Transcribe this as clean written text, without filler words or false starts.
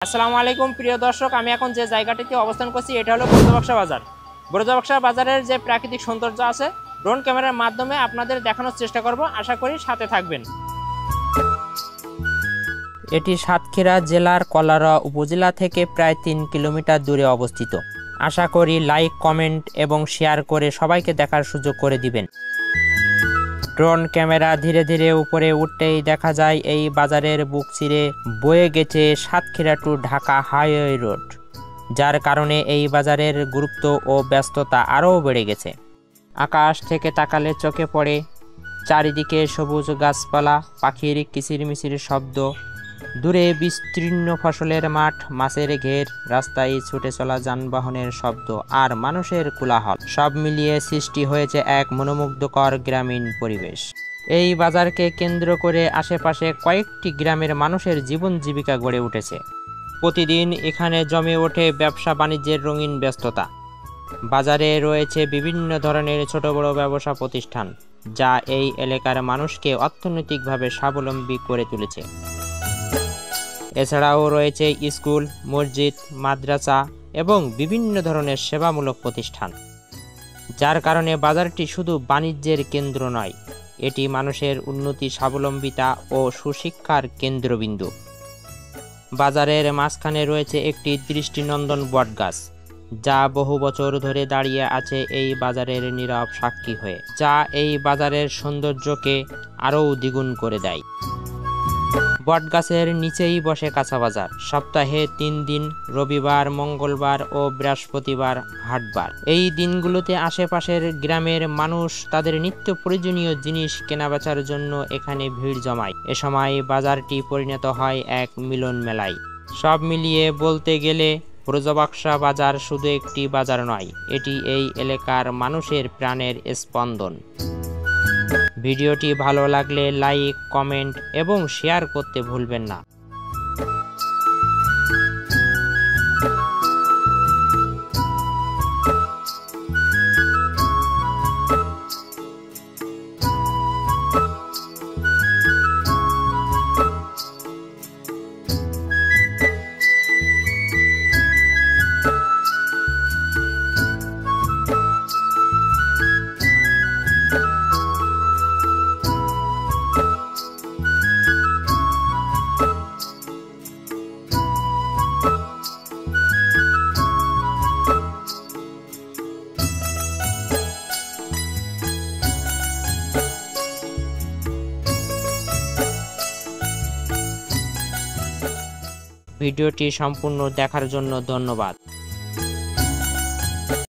আসসালামু আলাইকুম প্রিয় দর্শক, আমি এখন যে জায়গাটিতে অবস্থান করছি এটা হলো ব্রজবাক্সা বাজার। ব্রজবাক্সা বাজারের যে প্রাকৃতিক সৌন্দর্য আছে ড্রোন ক্যামেরার মাধ্যমে আপনাদের দেখানোর চেষ্টা করব, আশা করি সাথে থাকবেন। এটি সাতক্ষীরা জেলার কলারা উপজেলা থেকে প্রায় 3 কিলোমিটার দূরে অবস্থিত। আশা করি লাইক, কমেন্ট এবং শেয়ার করে সবাইকে দেখার সুযোগ করে দিবেন। ড্রোন ক্যামেরা ধীরে ধীরে উপরে উঠতেই দেখা যায় এই বাজারের বুক চিরে বয়ে গেছে Satkhira to Dhaka highway road, যার কারণে এই বাজারের গুরুত্ব ও ব্যস্ততা আরও বেড়ে গেছে। আকাশ থেকে তাকালে চোখে পড়ে চারিদিকে সবুজ গাছপালা, পাখির কিচিরমিচির শব্দ, দূরে বিস্তীর্ণ ফসলের মাঠ, মাছের ঘের, রাস্তায় ছুটে চলা যানবাহনের শব্দ আর মানুষের কোলাহল, সব মিলিয়ে সৃষ্টি হয়েছে এক মনোমুগ্ধকর গ্রামীণ পরিবেশ। এই বাজারকে কেন্দ্র করে আশেপাশে কয়েকটি গ্রামের মানুষের জীবন জীবিকা গড়ে উঠেছে। প্রতিদিন এখানে জমে ওঠে ব্যবসা বাণিজ্যের রঙিন ব্যস্ততা। বাজারে রয়েছে বিভিন্ন ধরনের ছোট বড় ব্যবসা প্রতিষ্ঠান, যা এই এলাকার মানুষকে অর্থনৈতিকভাবে স্বাবলম্বী করে তুলেছে। এছাড়াও রয়েছে স্কুল, মসজিদ, মাদ্রাসা এবং বিভিন্ন ধরনের সেবামূলক প্রতিষ্ঠান, যার কারণে বাজারটি শুধু বাণিজ্যের কেন্দ্র নয়, এটি মানুষের উন্নতি, স্বাবলম্বিতা ও সুশিক্ষার কেন্দ্রবিন্দু। বাজারের মাঝখানে রয়েছে একটি দৃষ্টিনন্দন বটগাছ, যা বহু বছর ধরে দাঁড়িয়ে আছে এই বাজারের নীরব সাক্ষী হয়ে, যা এই বাজারের সৌন্দর্যকে আরও দ্বিগুণ করে দেয়। বটগাছের নিচেই বসে কাঁচা বাজার, সপ্তাহে 3 দিন, রবিবার, মঙ্গলবার ও বৃহস্পতিবার হাটবার। এই দিনগুলোতে আশেপাশের গ্রামের মানুষ তাদের নিত্য প্রয়োজনীয় জিনিস কেনাবেচার জন্য এখানে ভিড় জমায়। এ সময় বাজারটি পরিণত হয় এক মিলন মেলায়। সব মিলিয়ে বলতে গেলে ব্রজবাক্সা বাজার শুধু একটি বাজার নয়, এটি এই এলাকার মানুষের প্রাণের স্পন্দন। ভিডিওটি ভালো লাগলে লাইক, কমেন্ট এবং শেয়ার করতে ভুলবেন না। ভিডিওটি সম্পূর্ণ দেখার জন্য ধন্যবাদ।